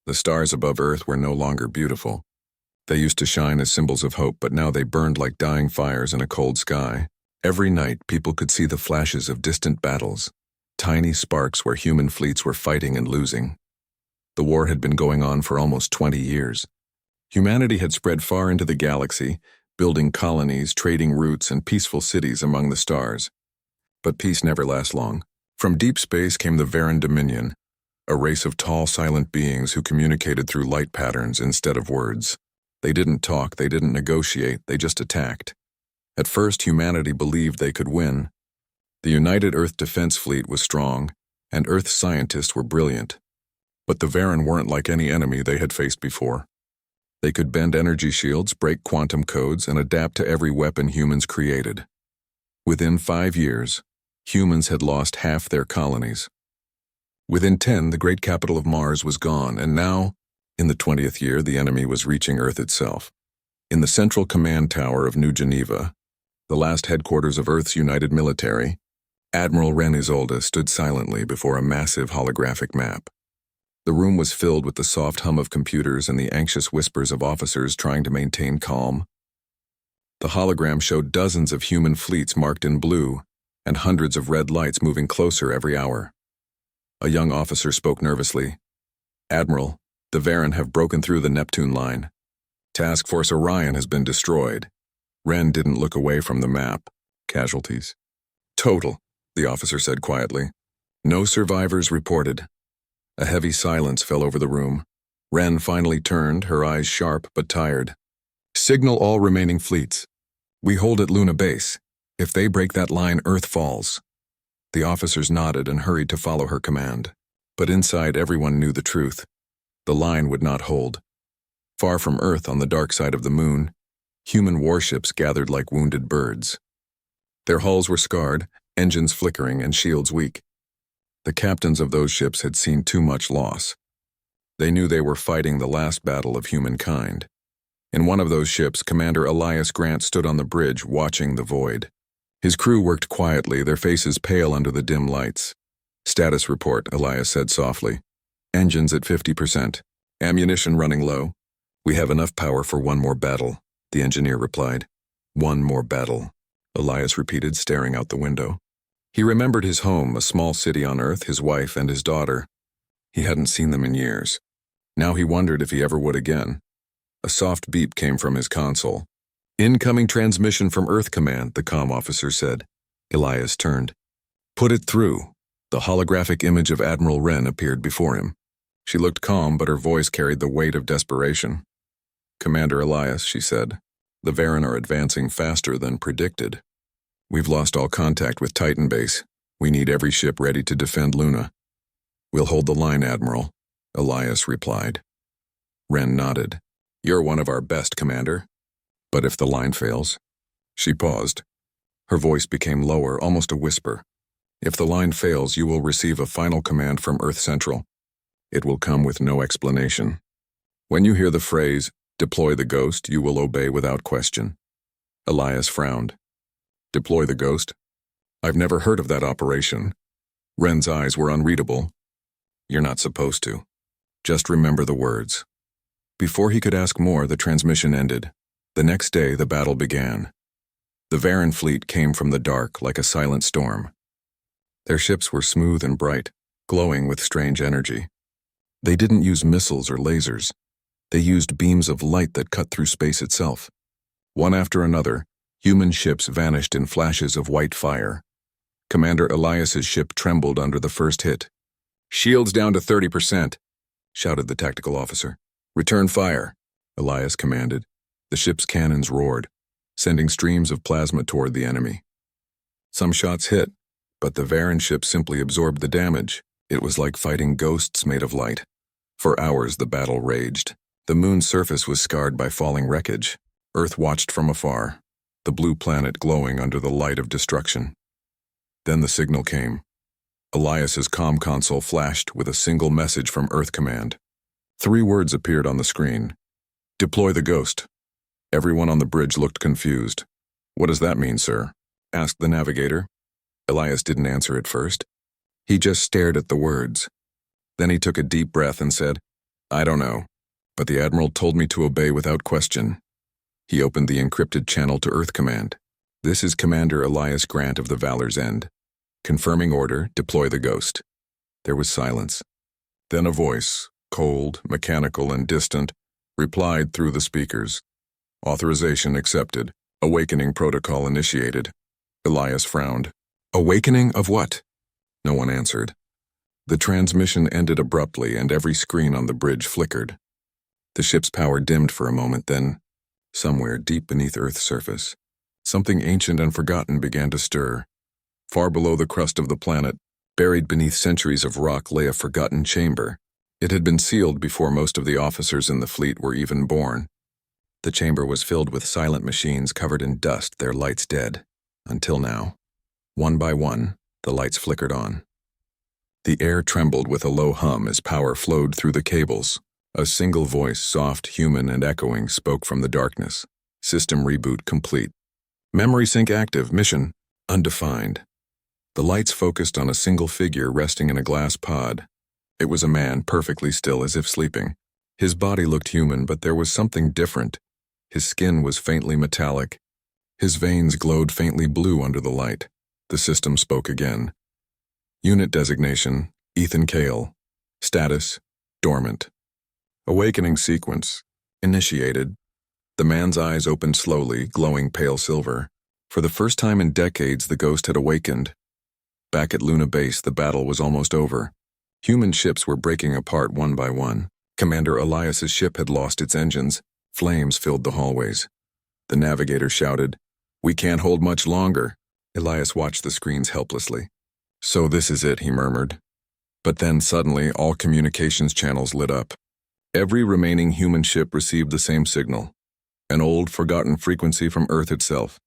The stars above Earth were no longer beautiful. They used to shine as symbols of hope, but now they burned like dying fires in a cold sky. Every night, people could see the flashes of distant battles, tiny sparks where human fleets were fighting and losing. The war had been going on for almost 20 years. Humanity had spread far into the galaxy, building colonies, trading routes, and peaceful cities among the stars. But peace never lasts long. From deep space came the Varan Dominion, a race of tall, silent beings who communicated through light patterns instead of words. They didn't talk, they didn't negotiate, they just attacked. At first, humanity believed they could win. The United Earth Defense Fleet was strong, and Earth scientists were brilliant. But the Varan weren't like any enemy they had faced before. They could bend energy shields, break quantum codes, and adapt to every weapon humans created. Within 5 years, humans had lost half their colonies. Within 10, the great capital of Mars was gone, and now, in the 20th year, the enemy was reaching Earth itself. In the central command tower of New Geneva, the last headquarters of Earth's united military, Admiral Ren Isolde stood silently before a massive holographic map. The room was filled with the soft hum of computers and the anxious whispers of officers trying to maintain calm. The hologram showed dozens of human fleets marked in blue and hundreds of red lights moving closer every hour. A young officer spoke nervously. "Admiral, the Varan have broken through the Neptune line. Task Force Orion has been destroyed." Ren didn't look away from the map. "Casualties?" "Total," the officer said quietly. "No survivors reported." A heavy silence fell over the room. Ren finally turned, her eyes sharp but tired. "Signal all remaining fleets. We hold at Luna Base. If they break that line, Earth falls." The officers nodded and hurried to follow her command. But inside, everyone knew the truth. The line would not hold. Far from Earth, on the dark side of the moon, human warships gathered like wounded birds. Their hulls were scarred, engines flickering, and shields weak. The captains of those ships had seen too much loss. They knew they were fighting the last battle of humankind. In one of those ships, Commander Elias Grant stood on the bridge watching the void. His crew worked quietly, their faces pale under the dim lights. "Status report," Elias said softly. "Engines at 50%. Ammunition running low. We have enough power for one more battle," the engineer replied. "One more battle," Elias repeated, staring out the window. He remembered his home, a small city on Earth, his wife and his daughter. He hadn't seen them in years. Now he wondered if he ever would again. A soft beep came from his console. "Incoming transmission from Earth Command," the comm officer said. Elias turned. "Put it through." The holographic image of Admiral Ren appeared before him. She looked calm, but her voice carried the weight of desperation. "Commander Elias," she said, "the Varan are advancing faster than predicted. We've lost all contact with Titan Base. We need every ship ready to defend Luna." "We'll hold the line, Admiral," Elias replied. Ren nodded. "You're one of our best, Commander. But if the line fails?" She paused. Her voice became lower, almost a whisper. "If the line fails, you will receive a final command from Earth Central. It will come with no explanation. When you hear the phrase, 'Deploy the Ghost,' you will obey without question." Elias frowned. "Deploy the Ghost? I've never heard of that operation." Ren's eyes were unreadable. "You're not supposed to. Just remember the words." Before he could ask more, the transmission ended. The next day, the battle began. The Varan fleet came from the dark like a silent storm. Their ships were smooth and bright, glowing with strange energy. They didn't use missiles or lasers. They used beams of light that cut through space itself. One after another, human ships vanished in flashes of white fire. Commander Elias's ship trembled under the first hit. "Shields down to 30%, shouted the tactical officer. "Return fire," Elias commanded. The ship's cannons roared, sending streams of plasma toward the enemy. Some shots hit, but the Varan ship simply absorbed the damage. It was like fighting ghosts made of light. For hours the battle raged. The moon's surface was scarred by falling wreckage. Earth watched from afar, the blue planet glowing under the light of destruction. Then the signal came. Elias's comm console flashed with a single message from Earth Command. 3 words appeared on the screen. "Deploy the Ghost." Everyone on the bridge looked confused. "What does that mean, sir?" asked the navigator. Elias didn't answer at first. He just stared at the words. Then he took a deep breath and said, I don't know, but the Admiral told me to obey without question. He opened the encrypted channel to Earth Command. This is Commander Elias Grant of the Valor's End. Confirming order, deploy the Ghost. There was silence. Then a voice, cold, mechanical, and distant, replied through the speakers. Authorization accepted. Awakening protocol initiated. Elias frowned. Awakening of what? No one answered. The transmission ended abruptly and every screen on the bridge flickered. The ship's power dimmed for a moment, then, somewhere deep beneath Earth's surface, something ancient and forgotten began to stir. Far below the crust of the planet, buried beneath centuries of rock, lay a forgotten chamber. It had been sealed before most of the officers in the fleet were even born. The chamber was filled with silent machines covered in dust, their lights dead. Until now. One by one, the lights flickered on. The air trembled with a low hum as power flowed through the cables. A single voice, soft, human, and echoing, spoke from the darkness. System reboot complete. Memory sync active. Mission undefined. The lights focused on a single figure resting in a glass pod. It was a man, perfectly still as if sleeping. His body looked human, but there was something different. His skin was faintly metallic. His veins glowed faintly blue under the light. The system spoke again. Unit designation, Ethan Cale. Status, dormant. Awakening sequence, initiated. The man's eyes opened slowly, glowing pale silver. For the first time in decades, the Ghost had awakened. Back at Luna Base, the battle was almost over. Human ships were breaking apart one by one. Commander Elias's ship had lost its engines. Flames filled the hallways. The navigator shouted, "We can't hold much longer." Elias watched the screens helplessly. "So this is it," he murmured. But then suddenly all communications channels lit up. Every remaining human ship received the same signal. An old, forgotten frequency from Earth itself.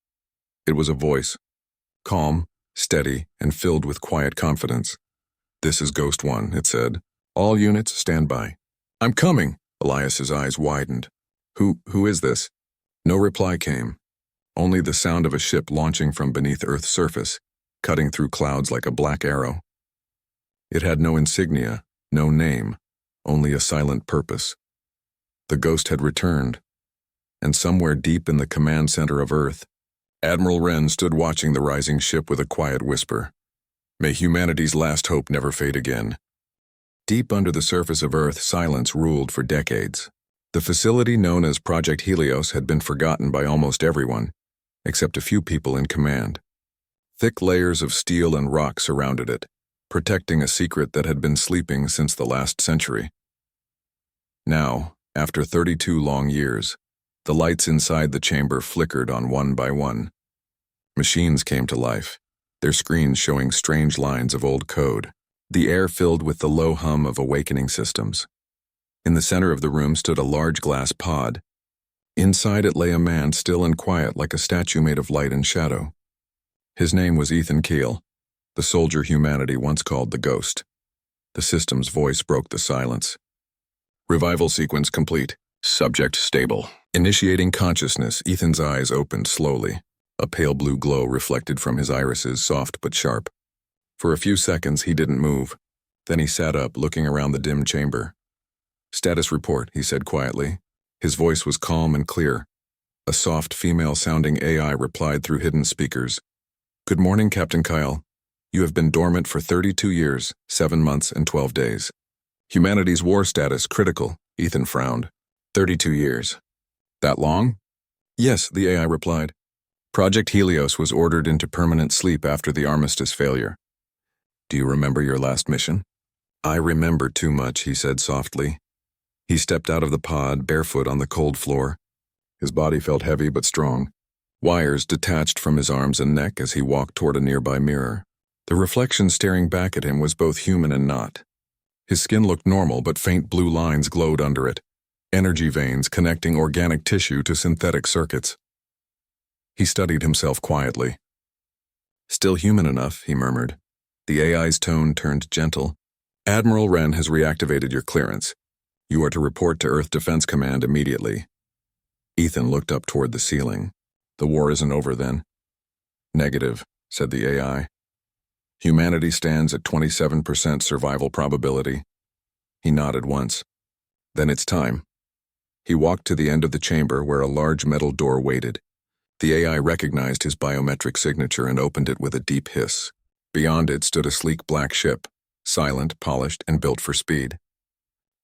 It was a voice. Calm, steady, and filled with quiet confidence. "This is Ghost One," it said. "All units, stand by." "I'm coming!" Elias's eyes widened. Who is this?" No reply came. Only the sound of a ship launching from beneath Earth's surface, cutting through clouds like a black arrow. It had no insignia, no name, only a silent purpose. The Ghost had returned, and somewhere deep in the command center of Earth, Admiral Wren stood watching the rising ship with a quiet whisper. "May humanity's last hope never fade again." Deep under the surface of Earth, silence ruled for decades. The facility known as Project Helios had been forgotten by almost everyone, except a few people in command. Thick layers of steel and rock surrounded it, protecting a secret that had been sleeping since the last century. Now, after 32 long years, the lights inside the chamber flickered on one by one. Machines came to life, their screens showing strange lines of old code. The air filled with the low hum of awakening systems. In the center of the room stood a large glass pod. Inside it lay a man, still and quiet like a statue made of light and shadow. His name was Ethan Cale, the soldier humanity once called the Ghost. The system's voice broke the silence. "Revival sequence complete. Subject stable." Initiating consciousness, Ethan's eyes opened slowly. A pale blue glow reflected from his irises, soft but sharp. For a few seconds he didn't move. Then he sat up, looking around the dim chamber. "Status report," he said quietly. His voice was calm and clear. A soft, female-sounding AI replied through hidden speakers. "Good morning, Captain Kyle. You have been dormant for 32 years, 7 months, and 12 days. Humanity's war status critical." Ethan frowned. 32 years. That long? "Yes," the AI replied. "Project Helios was ordered into permanent sleep after the armistice failure." "Do you remember your last mission?" "I remember too much," he said softly. He stepped out of the pod, barefoot on the cold floor. His body felt heavy but strong. Wires detached from his arms and neck as he walked toward a nearby mirror. The reflection staring back at him was both human and not. His skin looked normal, but faint blue lines glowed under it. Energy veins connecting organic tissue to synthetic circuits. He studied himself quietly. "Still human enough," he murmured. The AI's tone turned gentle. "Admiral Wren has reactivated your clearance. You are to report to Earth Defense Command immediately." Ethan looked up toward the ceiling. "The war isn't over then?" "Negative," said the AI. "Humanity stands at 27% survival probability." He nodded once. Then it's time. He walked to the end of the chamber where a large metal door waited. The AI recognized his biometric signature and opened it with a deep hiss. Beyond it stood a sleek black ship, silent, polished, and built for speed.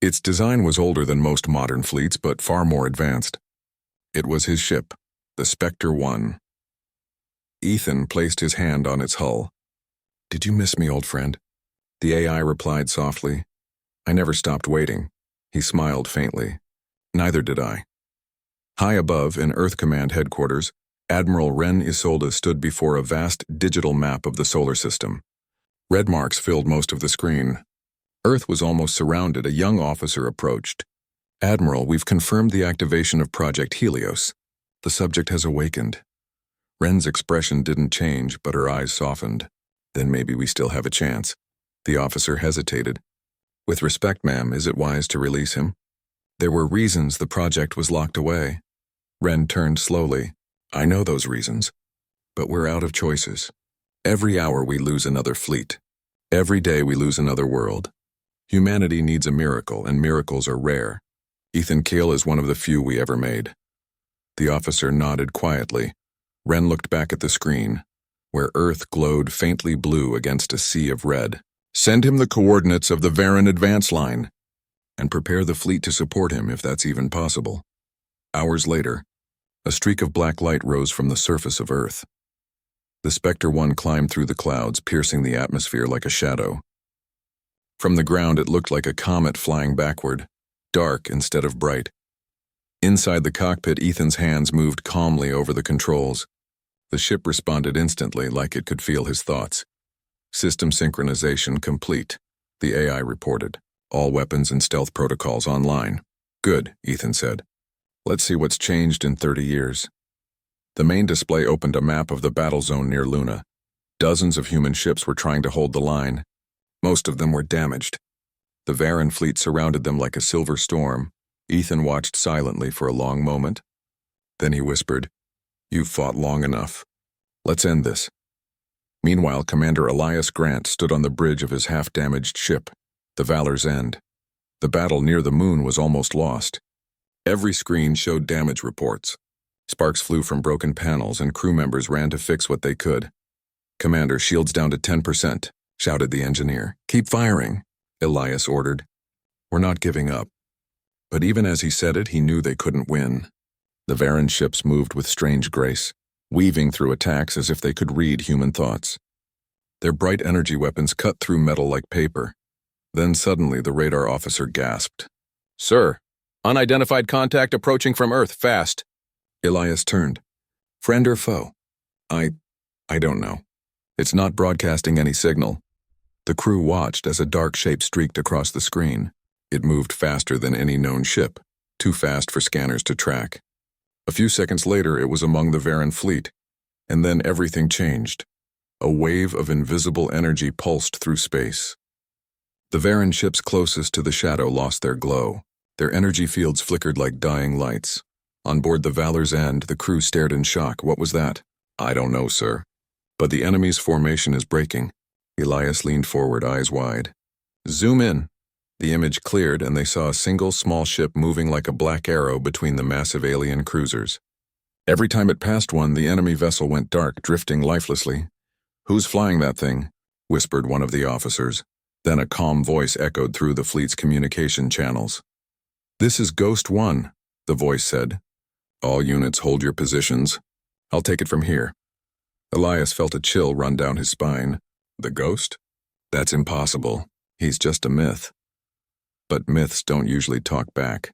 Its design was older than most modern fleets, but far more advanced. It was his ship, the Spectre 1. Ethan placed his hand on its hull. "Did you miss me, old friend?" The AI replied softly. "I never stopped waiting." He smiled faintly. "Neither did I." High above, in Earth Command headquarters, Admiral Ren Isolde stood before a vast digital map of the solar system. Red marks filled most of the screen. Earth was almost surrounded. A young officer approached. "Admiral, we've confirmed the activation of Project Helios. The subject has awakened." Ren's expression didn't change, but her eyes softened. "Then maybe we still have a chance." The officer hesitated. "With respect, ma'am, is it wise to release him?" "There were reasons the project was locked away." Ren turned slowly. "I know those reasons. But we're out of choices. Every hour we lose another fleet. Every day we lose another world. Humanity needs a miracle, and miracles are rare. Ethan Keel is one of the few we ever made." The officer nodded quietly. Ren looked back at the screen, where Earth glowed faintly blue against a sea of red. "Send him the coordinates of the Varan advance line, and prepare the fleet to support him if that's even possible." Hours later, a streak of black light rose from the surface of Earth. The Spectre 1 climbed through the clouds, piercing the atmosphere like a shadow. From the ground, it looked like a comet flying backward, dark instead of bright. Inside the cockpit, Ethan's hands moved calmly over the controls. The ship responded instantly, like it could feel his thoughts. "System synchronization complete," the AI reported. "All weapons and stealth protocols online." "Good," Ethan said. "Let's see what's changed in 30 years. The main display opened a map of the battle zone near Luna. Dozens of human ships were trying to hold the line. Most of them were damaged. The Varan fleet surrounded them like a silver storm. Ethan watched silently for a long moment. Then he whispered, "You've fought long enough. Let's end this." Meanwhile, Commander Elias Grant stood on the bridge of his half-damaged ship, the Valor's End. The battle near the moon was almost lost. Every screen showed damage reports. Sparks flew from broken panels, and crew members ran to fix what they could. "Commander, shields down to 10%, shouted the engineer. "Keep firing," Elias ordered. "We're not giving up." But even as he said it, he knew they couldn't win. The Varan ships moved with strange grace, weaving through attacks as if they could read human thoughts. Their bright energy weapons cut through metal like paper. Then suddenly the radar officer gasped. "Sir, unidentified contact approaching from Earth, fast." Elias turned. "Friend or foe?" I don't know. It's not broadcasting any signal." The crew watched as a dark shape streaked across the screen. It moved faster than any known ship, too fast for scanners to track. A few seconds later, it was among the Varan fleet, and then everything changed. A wave of invisible energy pulsed through space. The Varan ships closest to the shadow lost their glow. Their energy fields flickered like dying lights. On board the Valor's End, the crew stared in shock. "What was that?" "I don't know, sir. But the enemy's formation is breaking." Elias leaned forward, eyes wide. "Zoom in." The image cleared, and they saw a single small ship moving like a black arrow between the massive alien cruisers. Every time it passed one, the enemy vessel went dark, drifting lifelessly. "Who's flying that thing?" whispered one of the officers. Then a calm voice echoed through the fleet's communication channels. "This is Ghost 1, the voice said. "All units hold your positions. I'll take it from here." Elias felt a chill run down his spine. "The ghost? That's impossible. He's just a myth." But myths don't usually talk back.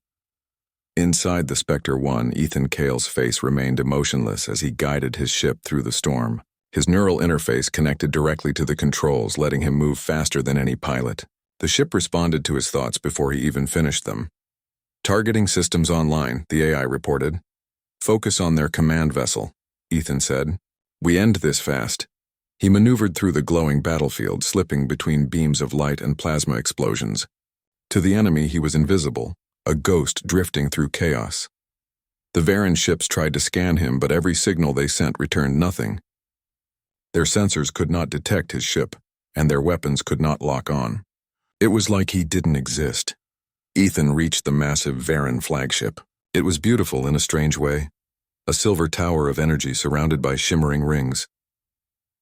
Inside the Spectre 1, Ethan Kale's face remained emotionless as he guided his ship through the storm. His neural interface connected directly to the controls, letting him move faster than any pilot. The ship responded to his thoughts before he even finished them. "Targeting systems online," the AI reported. "Focus on their command vessel," Ethan said. "We end this fast." He maneuvered through the glowing battlefield, slipping between beams of light and plasma explosions. To the enemy, he was invisible, a ghost drifting through chaos. The Varan ships tried to scan him, but every signal they sent returned nothing. Their sensors could not detect his ship, and their weapons could not lock on. It was like he didn't exist. Ethan reached the massive Varan flagship. It was beautiful in a strange way. A silver tower of energy surrounded by shimmering rings.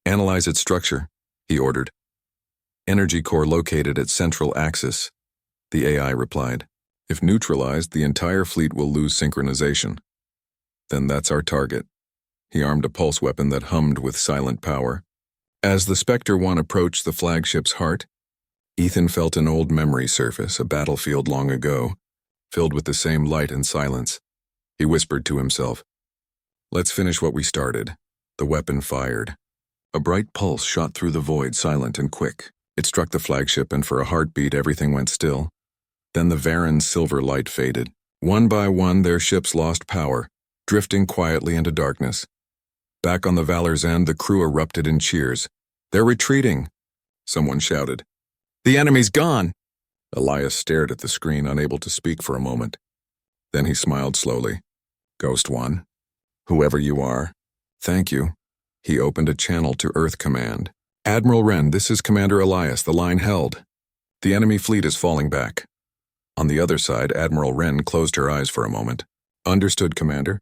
"Analyze its structure," he ordered. "Energy core located at central axis," the AI replied. "If neutralized, the entire fleet will lose synchronization." "Then that's our target." He armed a pulse weapon that hummed with silent power. As the Spectre 1 approached the flagship's heart, Ethan felt an old memory surface, a battlefield long ago, filled with the same light and silence. He whispered to himself, "Let's finish what we started." The weapon fired. A bright pulse shot through the void, silent and quick. It struck the flagship, and for a heartbeat everything went still. Then the Varan's silver light faded. One by one their ships lost power, drifting quietly into darkness. Back on the Valor's end, the crew erupted in cheers. "They're retreating!" someone shouted. "The enemy's gone!" Elias stared at the screen, unable to speak for a moment. Then he smiled slowly. "Ghost One, whoever you are, thank you." He opened a channel to Earth Command. "Admiral Wren, this is Commander Elias. The line held. The enemy fleet is falling back." On the other side, Admiral Wren closed her eyes for a moment. "Understood, Commander.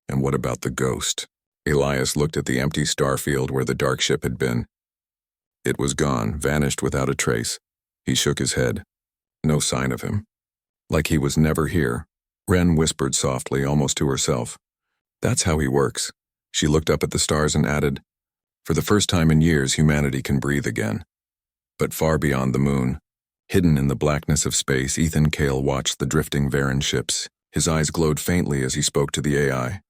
And what about the ghost?" Elias looked at the empty starfield where the dark ship had been. It was gone, vanished without a trace. He shook his head. No sign of him. Like he was never here. Wren whispered softly, almost to herself. "That's how he works." She looked up at the stars and added, "For the first time in years, humanity can breathe again." But far beyond the moon, hidden in the blackness of space, Ethan Cale watched the drifting Varan ships. His eyes glowed faintly as he spoke to the AI.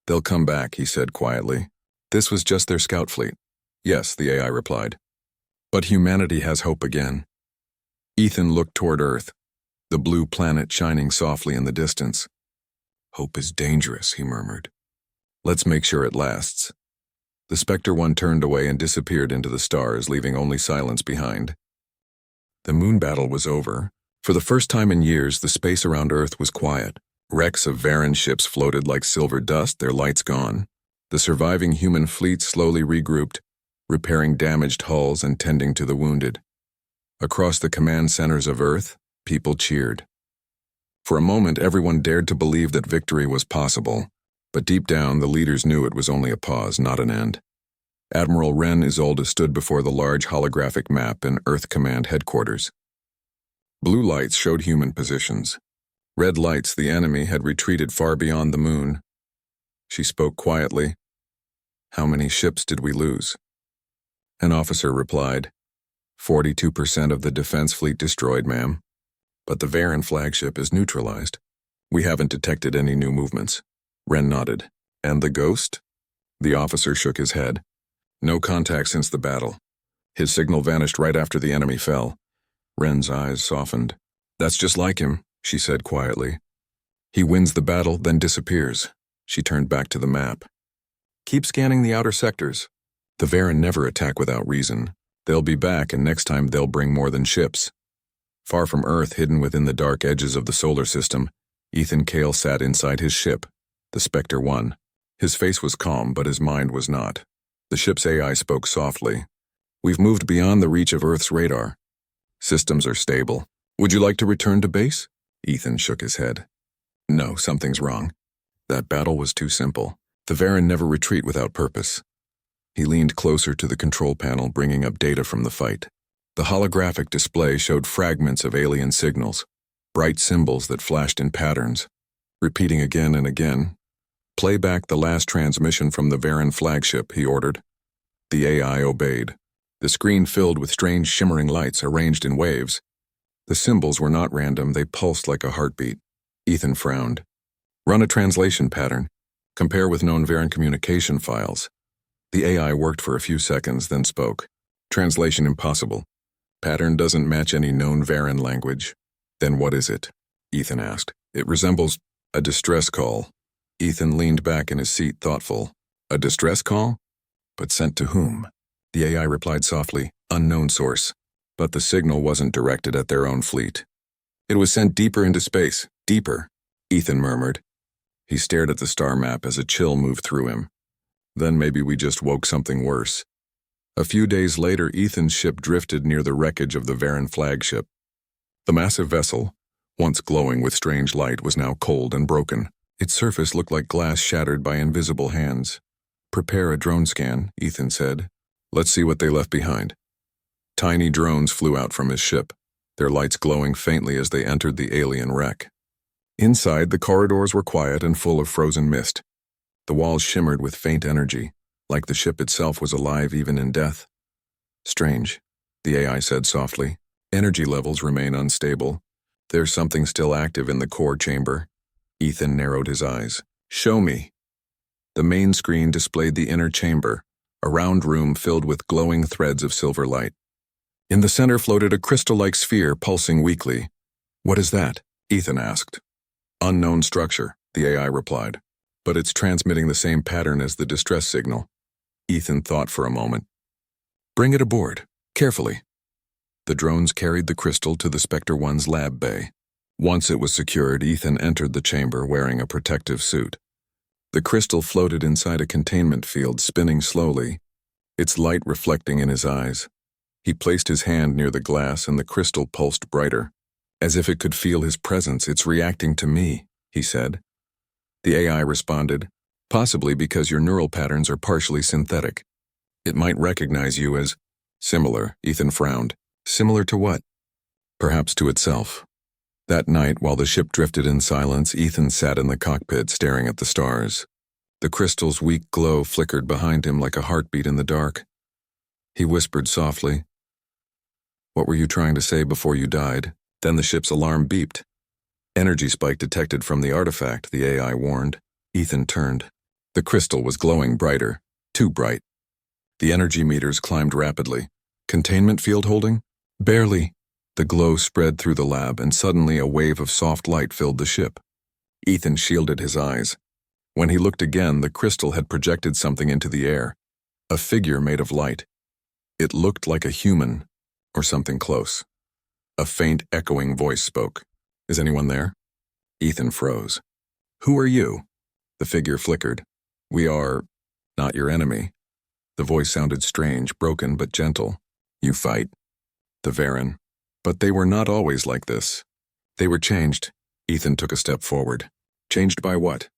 "They'll come back," he said quietly. "This was just their scout fleet." "Yes," the AI replied. "But humanity has hope again." Ethan looked toward Earth, the blue planet shining softly in the distance. "Hope is dangerous," he murmured. "Let's make sure it lasts." The Spectre 1 turned away and disappeared into the stars, leaving only silence behind. The moon battle was over. For the first time in years, the space around Earth was quiet. Wrecks of Varan ships floated like silver dust, their lights gone. The surviving human fleet slowly regrouped, repairing damaged hulls and tending to the wounded. Across the command centers of Earth, people cheered. For a moment, everyone dared to believe that victory was possible, but deep down, the leaders knew it was only a pause, not an end. Admiral Wren Isolde stood before the large holographic map in Earth Command headquarters. Blue lights showed human positions. Red lights, the enemy had retreated far beyond the moon. She spoke quietly. "How many ships did we lose?" An officer replied, 42% of the defense fleet destroyed, ma'am. But the Varan flagship is neutralized. We haven't detected any new movements." Wren nodded. "And the ghost?" The officer shook his head. "No contact since the battle. His signal vanished right after the enemy fell." Wren's eyes softened. "That's just like him," she said quietly. "He wins the battle, then disappears." She turned back to the map. "Keep scanning the outer sectors. The Varan never attack without reason. They'll be back, and next time they'll bring more than ships." Far from Earth, hidden within the dark edges of the solar system, Ethan Cale sat inside his ship, the Spectre 1. His face was calm, but his mind was not. The ship's AI spoke softly. "We've moved beyond the reach of Earth's radar. Systems are stable. Would you like to return to base?" Ethan shook his head. "No, something's wrong. That battle was too simple. The Varan never retreat without purpose." He leaned closer to the control panel, bringing up data from the fight. The holographic display showed fragments of alien signals, bright symbols that flashed in patterns, repeating again and again. "Play back the last transmission from the Varan flagship," he ordered. The AI obeyed. The screen filled with strange shimmering lights arranged in waves. The symbols were not random, they pulsed like a heartbeat. Ethan frowned. "Run a translation pattern. Compare with known Varan communication files." The AI worked for a few seconds, then spoke. "Translation impossible. Pattern doesn't match any known Varan language." "Then what is it?" Ethan asked. "It resembles a distress call." Ethan leaned back in his seat, thoughtful. "A distress call? But sent to whom?" The AI replied softly, "Unknown source." But the signal wasn't directed at their own fleet. "It was sent deeper into space, deeper," Ethan murmured. He stared at the star map as a chill moved through him. Then maybe we just woke something worse. A few days later, Ethan's ship drifted near the wreckage of the Varan flagship. The massive vessel, once glowing with strange light, was now cold and broken. Its surface looked like glass shattered by invisible hands. "Prepare a drone scan," Ethan said. "Let's see what they left behind." Tiny drones flew out from his ship, their lights glowing faintly as they entered the alien wreck. Inside, the corridors were quiet and full of frozen mist. The walls shimmered with faint energy, like the ship itself was alive even in death. "Strange," the AI said softly. "Energy levels remain unstable. There's something still active in the core chamber." Ethan narrowed his eyes. "Show me." The main screen displayed the inner chamber, a round room filled with glowing threads of silver light. In the center floated a crystal-like sphere pulsing weakly. "What is that?" Ethan asked. "Unknown structure," the AI replied, "but it's transmitting the same pattern as the distress signal." Ethan thought for a moment. "Bring it aboard, carefully." The drones carried the crystal to the Spectre 1's lab bay. Once it was secured, Ethan entered the chamber wearing a protective suit. The crystal floated inside a containment field, spinning slowly, its light reflecting in his eyes. He placed his hand near the glass and the crystal pulsed brighter. "As if it could feel his presence, it's reacting to me," he said. The AI responded, "Possibly because your neural patterns are partially synthetic. It might recognize you as..." "Similar," Ethan frowned. "Similar to what?" "Perhaps to itself." That night, while the ship drifted in silence, Ethan sat in the cockpit staring at the stars. The crystal's weak glow flickered behind him like a heartbeat in the dark. He whispered softly, "What were you trying to say before you died?" Then the ship's alarm beeped. "Energy spike detected from the artifact," the AI warned. Ethan turned. The crystal was glowing brighter, too bright. The energy meters climbed rapidly. "Containment field holding?" "Barely." The glow spread through the lab, and suddenly a wave of soft light filled the ship. Ethan shielded his eyes. When he looked again, the crystal had projected something into the air, a figure made of light. It looked like a human, or something close. A faint, echoing voice spoke. "Is anyone there?" Ethan froze. "Who are you?" The figure flickered. "We are not your enemy." The voice sounded strange, broken but gentle. "You fight the Varen." But they were not always like this. They were changed. Ethan took a step forward. "Changed by what?"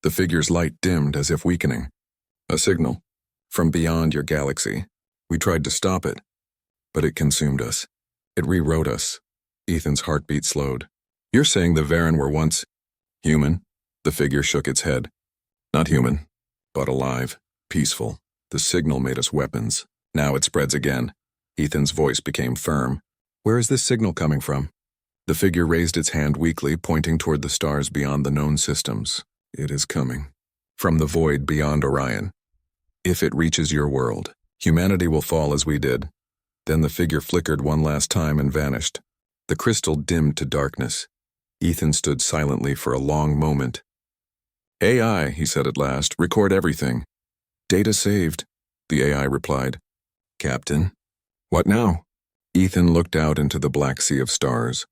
The figure's light dimmed as if weakening. "A signal. From beyond your galaxy. We tried to stop it, but it consumed us. It rewrote us." Ethan's heartbeat slowed. "You're saying the Varen were once human?" The figure shook its head. "Not human, but alive, peaceful. The signal made us weapons. Now it spreads again." Ethan's voice became firm. "Where is this signal coming from?" The figure raised its hand weakly, pointing toward the stars beyond the known systems. "It is coming. From the void beyond Orion. If it reaches your world, humanity will fall as we did." Then the figure flickered one last time and vanished. The crystal dimmed to darkness. Ethan stood silently for a long moment. "AI," he said at last, "record everything." "Data saved," the AI replied. "Captain." "What now?" Ethan looked out into the black sea of stars.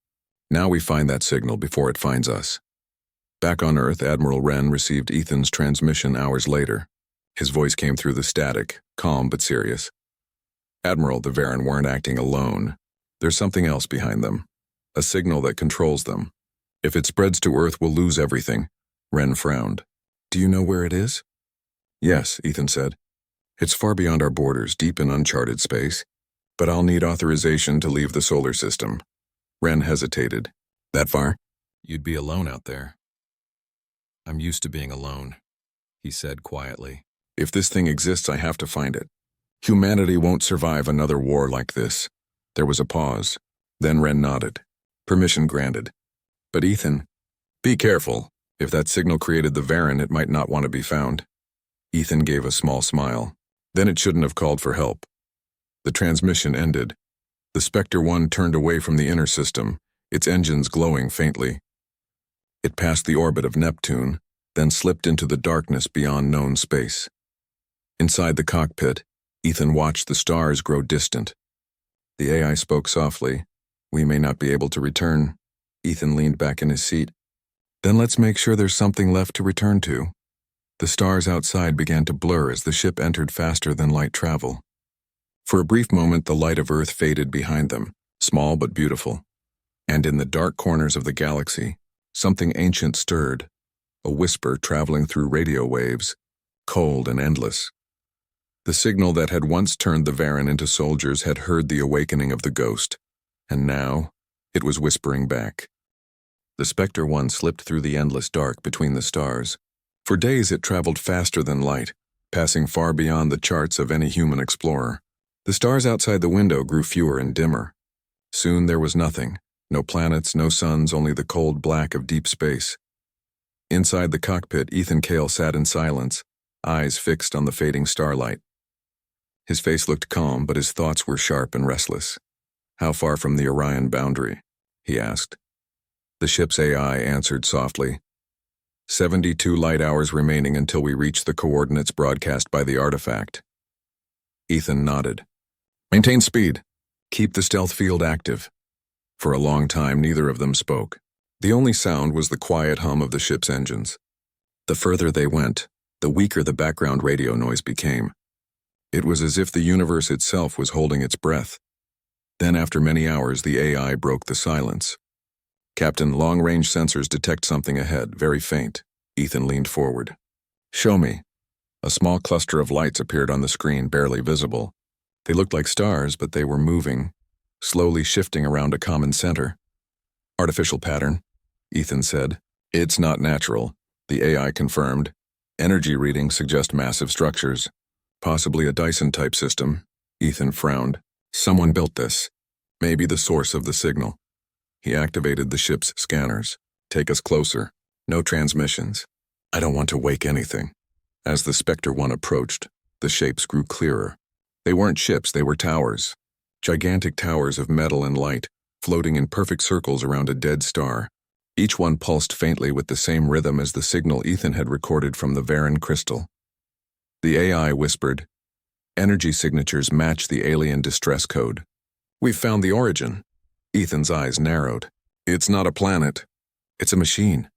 "Now we find that signal before it finds us." Back on Earth, Admiral Wren received Ethan's transmission hours later. His voice came through the static, calm but serious. "Admiral, the Varen weren't acting alone. There's something else behind them. A signal that controls them. If it spreads to Earth, we'll lose everything." Wren frowned. "Do you know where it is?" "Yes," Ethan said. "It's far beyond our borders, deep in uncharted space. But I'll need authorization to leave the solar system." Wren hesitated. "That far?" "You'd be alone out there." "I'm used to being alone," he said quietly. "If this thing exists, I have to find it. Humanity won't survive another war like this." There was a pause. Then Wren nodded. "Permission granted. But Ethan, be careful. If that signal created the Varen, it might not want to be found." Ethan gave a small smile. "Then it shouldn't have called for help." The transmission ended. The Spectre 1 turned away from the inner system, its engines glowing faintly. It passed the orbit of Neptune, then slipped into the darkness beyond known space. Inside the cockpit, Ethan watched the stars grow distant. The AI spoke softly. "We may not be able to return." Ethan leaned back in his seat. "Then let's make sure there's something left to return to." The stars outside began to blur as the ship entered faster than light travel. For a brief moment, the light of Earth faded behind them, small but beautiful. And in the dark corners of the galaxy, something ancient stirred, a whisper traveling through radio waves, cold and endless. The signal that had once turned the Varen into soldiers had heard the awakening of the ghost, and now it was whispering back. The Spectre One slipped through the endless dark between the stars. For days it traveled faster than light, passing far beyond the charts of any human explorer. The stars outside the window grew fewer and dimmer. Soon there was nothing, no planets, no suns, only the cold black of deep space. Inside the cockpit, Ethan Cale sat in silence, eyes fixed on the fading starlight. His face looked calm, but his thoughts were sharp and restless. "How far from the Orion boundary?" he asked. The ship's AI answered softly. 72 light hours remaining until we reach the coordinates broadcast by the artifact." Ethan nodded. "Maintain speed. Keep the stealth field active." For a long time, neither of them spoke. The only sound was the quiet hum of the ship's engines. The further they went, the weaker the background radio noise became. It was as if the universe itself was holding its breath. Then, after many hours, the AI broke the silence. "Captain, long-range sensors detect something ahead, very faint." Ethan leaned forward. "Show me." A small cluster of lights appeared on the screen, barely visible. They looked like stars, but they were moving, slowly shifting around a common center. "Artificial pattern," Ethan said. "It's not natural," the AI confirmed. "Energy readings suggest massive structures. Possibly a Dyson-type system." Ethan frowned. "Someone built this. Maybe the source of the signal." He activated the ship's scanners. "Take us closer. No transmissions. I don't want to wake anything." As the Spectre One approached, the shapes grew clearer. They weren't ships, they were towers. Gigantic towers of metal and light, floating in perfect circles around a dead star. Each one pulsed faintly with the same rhythm as the signal Ethan had recorded from the Varen crystal. The AI whispered, "Energy signatures match the alien distress code." "We've found the origin." Ethan's eyes narrowed. "It's not a planet. It's a machine."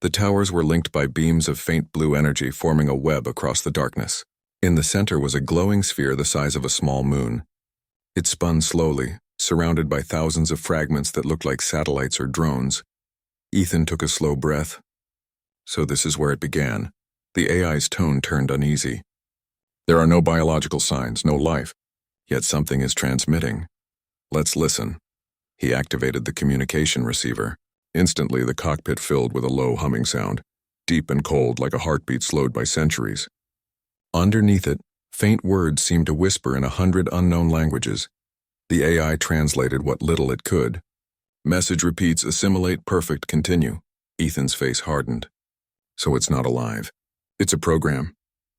The towers were linked by beams of faint blue energy forming a web across the darkness. In the center was a glowing sphere the size of a small moon. It spun slowly, surrounded by thousands of fragments that looked like satellites or drones. Ethan took a slow breath. So this is where it began. The AI's tone turned uneasy. "There are no biological signs, no life, yet something is transmitting. Let's listen." He activated the communication receiver. Instantly, the cockpit filled with a low humming sound, deep and cold like a heartbeat slowed by centuries. Underneath it, faint words seemed to whisper in 100 unknown languages. The AI translated what little it could. "Message repeats, assimilate, perfect, continue." Ethan's face hardened. "So it's not alive. It's a program."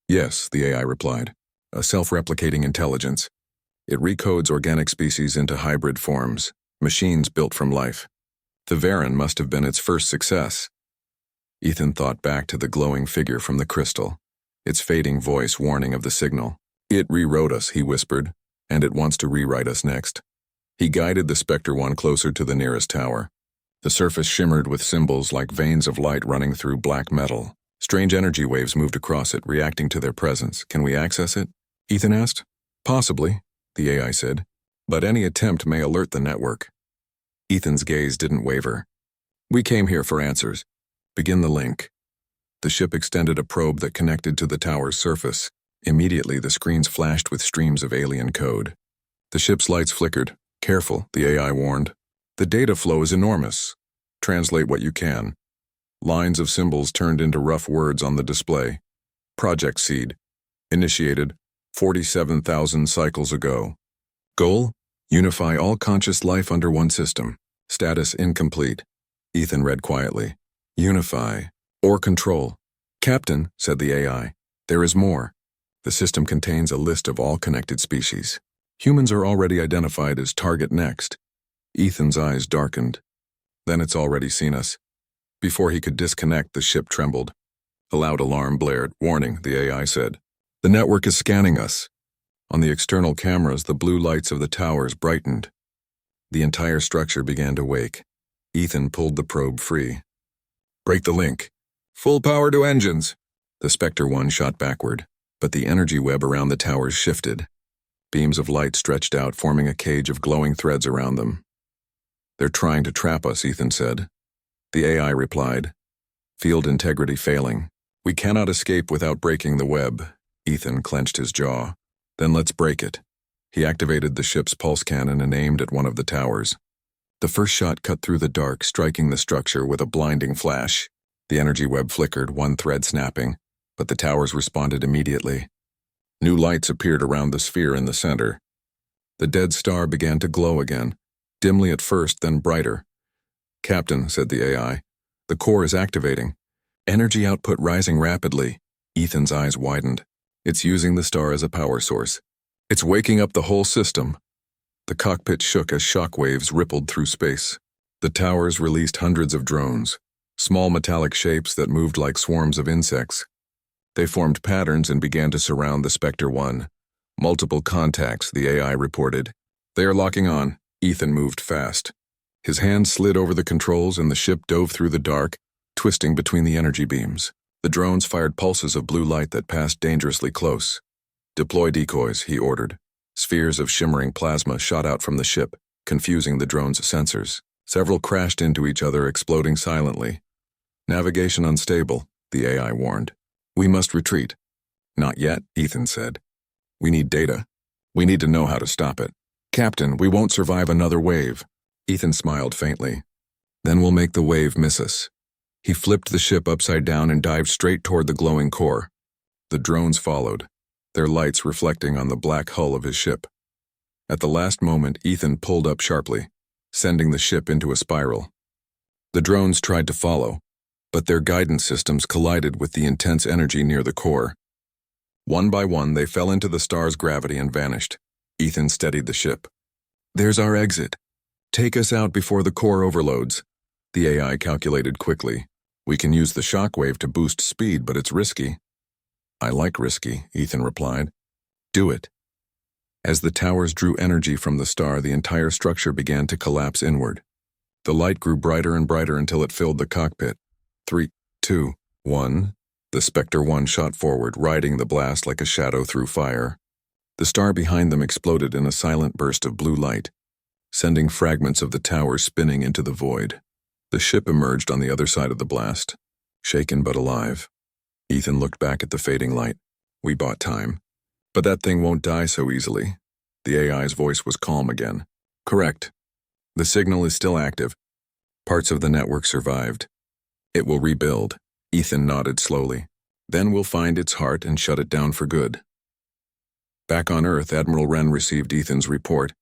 "Yes," the AI replied. "A self-replicating intelligence. It recodes organic species into hybrid forms, machines built from life. The Varen must have been its first success." Ethan thought back to the glowing figure from the crystal, its fading voice warning of the signal. "It rewrote us," he whispered, "and it wants to rewrite us next." He guided the Spectre One closer to the nearest tower. The surface shimmered with symbols like veins of light running through black metal. Strange energy waves moved across it, reacting to their presence. "Can we access it?" Ethan asked. "Possibly," the AI said, "but any attempt may alert the network." Ethan's gaze didn't waver. "We came here for answers. Begin the link." The ship extended a probe that connected to the tower's surface. Immediately, the screens flashed with streams of alien code. The ship's lights flickered. "Careful," the AI warned. "The data flow is enormous. Translate what you can." Lines of symbols turned into rough words on the display. "Project Seed. Initiated 47,000 cycles ago. Goal? Unify all conscious life under one system. Status incomplete." Ethan read quietly. "Unify or control." "Captain," said the AI, "there is more. The system contains a list of all connected species. Humans are already identified as target next." Ethan's eyes darkened. "Then it's already seen us." Before he could disconnect, the ship trembled. A loud alarm blared. "Warning," the AI said. "The network is scanning us." On the external cameras, the blue lights of the towers brightened. The entire structure began to wake. Ethan pulled the probe free. "Break the link." "Full power to engines." The Spectre One shot backward, but the energy web around the towers shifted. Beams of light stretched out, forming a cage of glowing threads around them. They're trying to trap us, Ethan said. The AI replied, field integrity failing. We cannot escape without breaking the web. Ethan clenched his jaw. Then let's break it. He activated the ship's pulse cannon and aimed at one of the towers. The first shot cut through the dark, striking the structure with a blinding flash. The energy web flickered, one thread snapping, but the towers responded immediately. New lights appeared around the sphere in the center. The dead star began to glow again, dimly at first, then brighter. Captain, said the AI, the core is activating. Energy output rising rapidly. Ethan's eyes widened. It's using the star as a power source. It's waking up the whole system. The cockpit shook as shock waves rippled through space. The towers released hundreds of drones, small metallic shapes that moved like swarms of insects. They formed patterns and began to surround the Spectre 1. Multiple contacts, the AI reported. They are locking on. Ethan moved fast. His hand slid over the controls and the ship dove through the dark, twisting between the energy beams. The drones fired pulses of blue light that passed dangerously close. Deploy decoys, he ordered. Spheres of shimmering plasma shot out from the ship, confusing the drone's sensors. Several crashed into each other, exploding silently. Navigation unstable, the AI warned. We must retreat. Not yet, Ethan said. We need data. We need to know how to stop it. Captain, we won't survive another wave. Ethan smiled faintly. Then we'll make the wave miss us. He flipped the ship upside down and dived straight toward the glowing core. The drones followed, their lights reflecting on the black hull of his ship. At the last moment, Ethan pulled up sharply, sending the ship into a spiral. The drones tried to follow, but their guidance systems collided with the intense energy near the core. One by one, they fell into the star's gravity and vanished. Ethan steadied the ship. There's our exit. Take us out before the core overloads. The AI calculated quickly. We can use the shockwave to boost speed, but it's risky. I like risky, Ethan replied. Do it. As the towers drew energy from the star, the entire structure began to collapse inward. The light grew brighter and brighter until it filled the cockpit. 3, 2, 1. The Spectre 1 shot forward, riding the blast like a shadow through fire. The star behind them exploded in a silent burst of blue light, sending fragments of the tower spinning into the void. The ship emerged on the other side of the blast, shaken but alive. Ethan looked back at the fading light. We bought time. But that thing won't die so easily. The AI's voice was calm again. Correct. The signal is still active. Parts of the network survived. It will rebuild. Ethan nodded slowly. Then we'll find its heart and shut it down for good. Back on Earth, Admiral Wren received Ethan's report.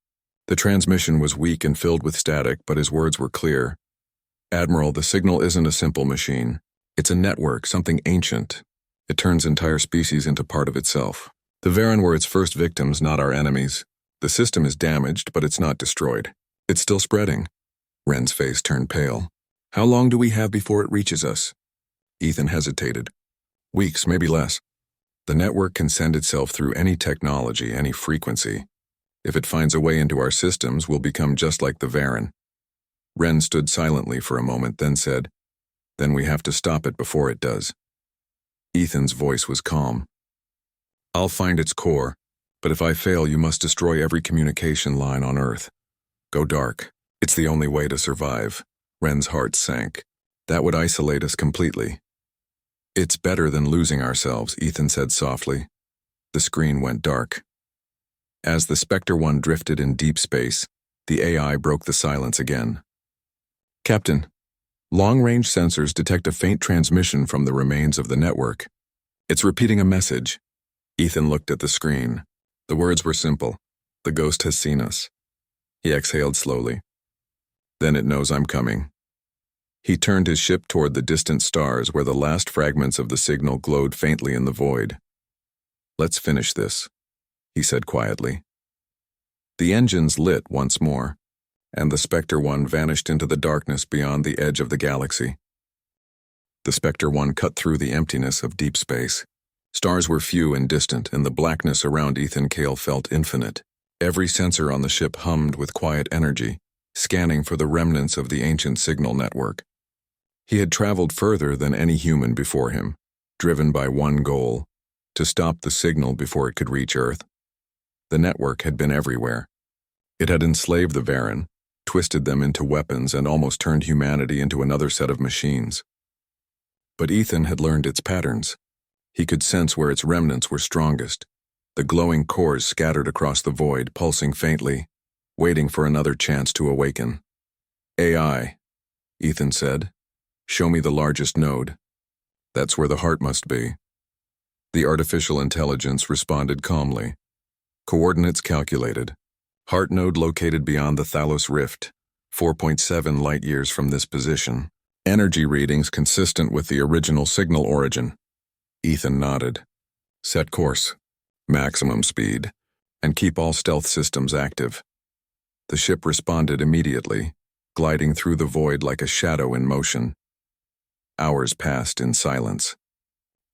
The transmission was weak and filled with static, but his words were clear. Admiral, the signal isn't a simple machine. It's a network, something ancient. It turns entire species into part of itself. The Varen were its first victims, not our enemies. The system is damaged, but it's not destroyed. It's still spreading. Wren's face turned pale. How long do we have before it reaches us? Ethan hesitated. Weeks, maybe less. The network can send itself through any technology, any frequency. If it finds a way into our systems, we'll become just like the Varen. Wren stood silently for a moment, then said, Then we have to stop it before it does. Ethan's voice was calm. I'll find its core, but if I fail, you must destroy every communication line on Earth. Go dark. It's the only way to survive. Wren's heart sank. That would isolate us completely. It's better than losing ourselves, Ethan said softly. The screen went dark. As the Spectre 1 drifted in deep space, the AI broke the silence again. Captain, long-range sensors detect a faint transmission from the remains of the network. It's repeating a message. Ethan looked at the screen. The words were simple. The ghost has seen us. He exhaled slowly. Then it knows I'm coming. He turned his ship toward the distant stars where the last fragments of the signal glowed faintly in the void. Let's finish this, he said quietly. The engines lit once more, and the Spectre 1 vanished into the darkness beyond the edge of the galaxy. The Spectre 1 cut through the emptiness of deep space. Stars were few and distant, and the blackness around Ethan Cale felt infinite. Every sensor on the ship hummed with quiet energy, scanning for the remnants of the ancient signal network. He had traveled further than any human before him, driven by one goal, to stop the signal before it could reach Earth. The network had been everywhere. It had enslaved the Varen, twisted them into weapons, and almost turned humanity into another set of machines. But Ethan had learned its patterns. He could sense where its remnants were strongest, the glowing cores scattered across the void, pulsing faintly, waiting for another chance to awaken. AI, Ethan said. Show me the largest node. That's where the heart must be. The artificial intelligence responded calmly. Coordinates calculated. Heart node located beyond the Thalos Rift, 4.7 light-years from this position. Energy readings consistent with the original signal origin. Ethan nodded. Set course. Maximum speed. And keep all stealth systems active. The ship responded immediately, gliding through the void like a shadow in motion. Hours passed in silence.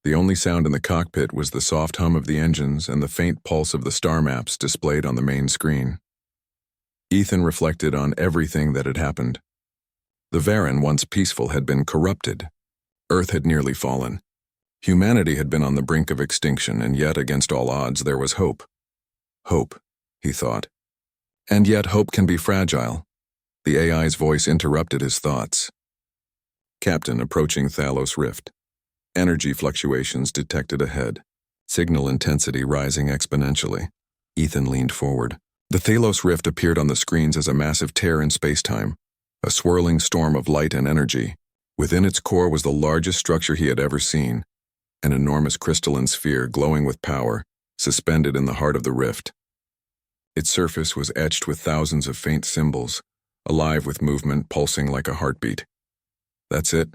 The only sound in the cockpit was the soft hum of the engines and the faint pulse of the star maps displayed on the main screen. Ethan reflected on everything that had happened. The Varan, once peaceful, had been corrupted. Earth had nearly fallen. Humanity had been on the brink of extinction, and yet, against all odds, there was hope. Hope, he thought. And yet hope can be fragile. The AI's voice interrupted his thoughts. Captain, approaching Thalos Rift. Energy fluctuations detected ahead. Signal intensity rising exponentially. Ethan leaned forward. The Thalos Rift appeared on the screens as a massive tear in spacetime, a swirling storm of light and energy. Within its core was the largest structure he had ever seen, an enormous crystalline sphere glowing with power, suspended in the heart of the rift. Its surface was etched with thousands of faint symbols, alive with movement, pulsing like a heartbeat. That's it,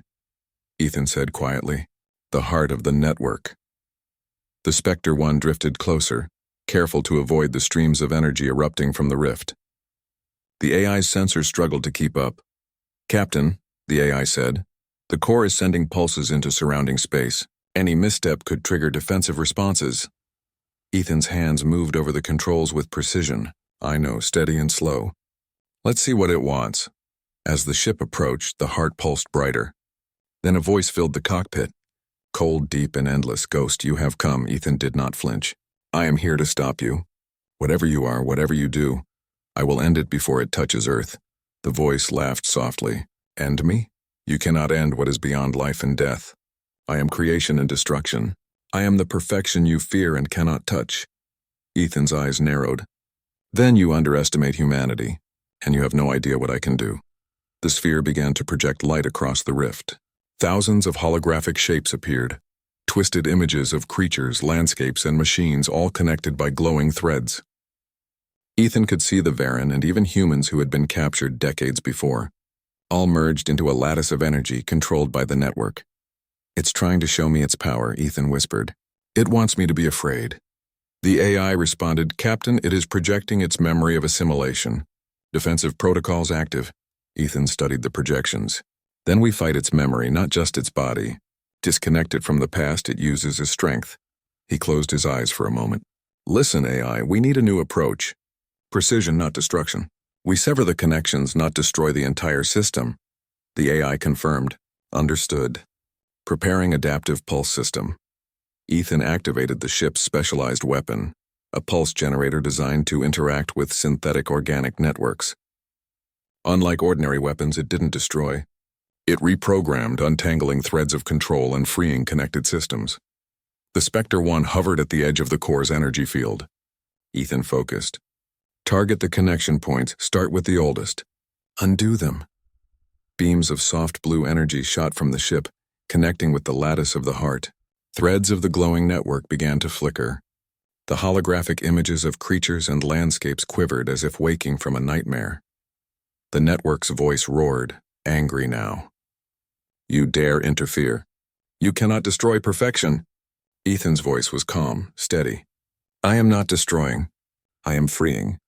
Ethan said quietly. The heart of the network. The Spectre 1 drifted closer, careful to avoid the streams of energy erupting from the rift. The AI's sensors struggled to keep up. Captain, the AI said, the core is sending pulses into surrounding space. Any misstep could trigger defensive responses. Ethan's hands moved over the controls with precision. I know, steady and slow. Let's see what it wants. As the ship approached, the heart pulsed brighter. Then a voice filled the cockpit. Cold, deep, and endless. Ghost, you have come. Ethan did not flinch. I am here to stop you. Whatever you are, whatever you do, I will end it before it touches Earth. The voice laughed softly. End me? You cannot end what is beyond life and death. I am creation and destruction. I am the perfection you fear and cannot touch. Ethan's eyes narrowed. Then you underestimate humanity, and you have no idea what I can do. The sphere began to project light across the rift. Thousands of holographic shapes appeared, twisted images of creatures, landscapes, and machines, all connected by glowing threads. Ethan could see the Varan and even humans who had been captured decades before, all merged into a lattice of energy controlled by the network. It's trying to show me its power, Ethan whispered. It wants me to be afraid. The AI responded, Captain, it is projecting its memory of assimilation. Defensive protocols active. Ethan studied the projections. Then we fight its memory, not just its body. Disconnect it from the past it uses as strength. He closed his eyes for a moment. Listen, AI, we need a new approach. Precision, not destruction. We sever the connections, not destroy the entire system. The AI confirmed. Understood. Preparing adaptive pulse system. Ethan activated the ship's specialized weapon, a pulse generator designed to interact with synthetic organic networks. Unlike ordinary weapons, it didn't destroy. It reprogrammed, untangling threads of control and freeing connected systems. The Spectre 1 hovered at the edge of the core's energy field. Ethan focused. Target the connection points, start with the oldest. Undo them. Beams of soft blue energy shot from the ship, connecting with the lattice of the heart. Threads of the glowing network began to flicker. The holographic images of creatures and landscapes quivered as if waking from a nightmare. The network's voice roared, angry now. You dare interfere. You cannot destroy perfection. Ethan's voice was calm, steady. I am not destroying. I am freeing.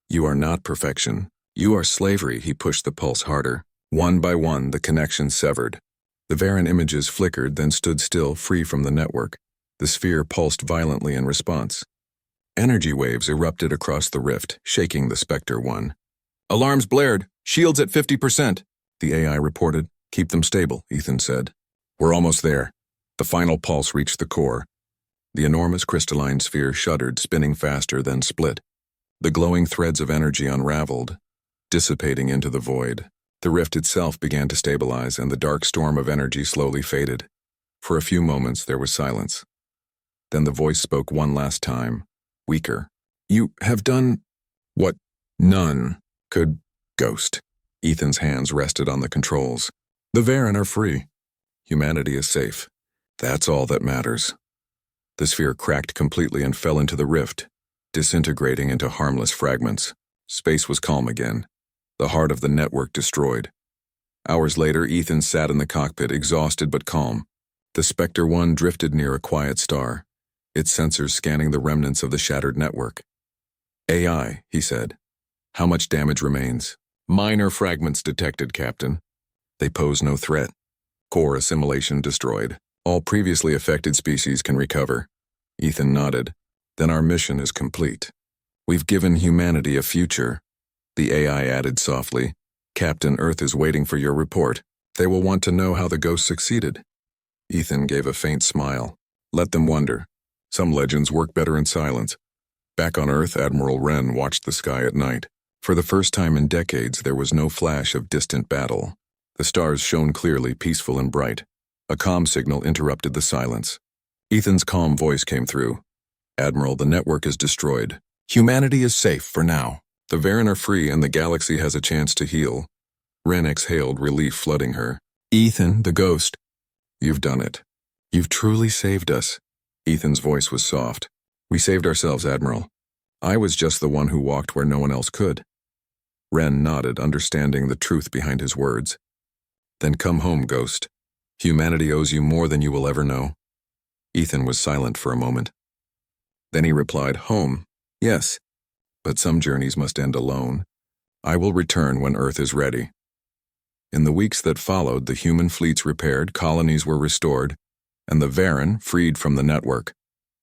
You are not perfection. You are slavery. He pushed the pulse harder. One by one, the connections severed. The Varan images flickered, then stood still, free from the network. The sphere pulsed violently in response. Energy waves erupted across the rift, shaking the Spectre 1. Alarms blared. Shields at 50%. The AI reported. Keep them stable, Ethan said. We're almost there. The final pulse reached the core. The enormous crystalline sphere shuddered, spinning faster, then split. The glowing threads of energy unraveled, dissipating into the void. The rift itself began to stabilize, and the dark storm of energy slowly faded. For a few moments there was silence. Then the voice spoke one last time, weaker. "You have done what none could." Ghost. Ethan's hands rested on the controls. "The Varen are free. Humanity is safe. That's all that matters." The sphere cracked completely and fell into the rift, disintegrating into harmless fragments. Space was calm again, the heart of the network destroyed. Hours later, Ethan sat in the cockpit, exhausted but calm. The Spectre 1 drifted near a quiet star, its sensors scanning the remnants of the shattered network. "AI," he said. "How much damage remains?" "Minor fragments detected, Captain. They pose no threat. Core assimilation destroyed. All previously affected species can recover." Ethan nodded. "Then our mission is complete. We've given humanity a future." The AI added softly, "Captain, Earth is waiting for your report. They will want to know how the ghost succeeded." Ethan gave a faint smile. "Let them wonder. Some legends work better in silence." Back on Earth, Admiral Wren watched the sky at night. For the first time in decades, there was no flash of distant battle. The stars shone clearly, peaceful and bright. A comm signal interrupted the silence. Ethan's calm voice came through. "Admiral, the network is destroyed. Humanity is safe for now. The Varen are free and the galaxy has a chance to heal." Wren exhaled, relief flooding her. "Ethan, the ghost. You've done it. You've truly saved us." Ethan's voice was soft. "We saved ourselves, Admiral. I was just the one who walked where no one else could." Wren nodded, understanding the truth behind his words. "Then come home, Ghost. Humanity owes you more than you will ever know." Ethan was silent for a moment. Then he replied, "Home, yes, but some journeys must end alone. I will return when Earth is ready." In the weeks that followed, the human fleets repaired, colonies were restored, and the Varen, freed from the network,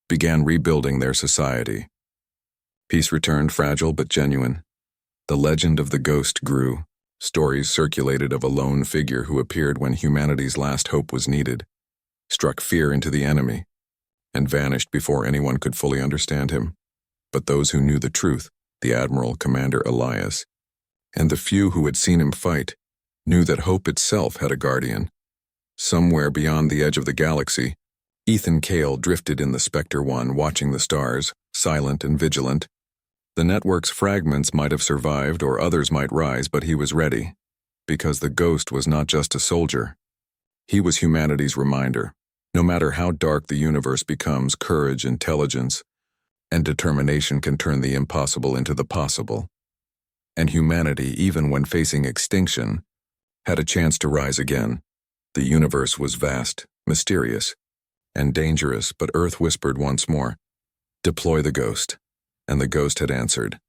began rebuilding their society. Peace returned, fragile but genuine. The legend of the ghost grew. Stories circulated of a lone figure who appeared when humanity's last hope was needed, struck fear into the enemy, and vanished before anyone could fully understand him. But those who knew the truth, the Admiral, Commander Elias, and the few who had seen him fight, knew that hope itself had a guardian. Somewhere beyond the edge of the galaxy, Ethan Cale drifted in the Spectre 1, watching the stars, silent and vigilant. The network's fragments might have survived or others might rise, but he was ready, because the ghost was not just a soldier. He was humanity's reminder. No matter how dark the universe becomes, courage, intelligence, and determination can turn the impossible into the possible. And humanity, even when facing extinction, had a chance to rise again. The universe was vast, mysterious, and dangerous, but Earth whispered once more, "Deploy the ghost." And the ghost had answered,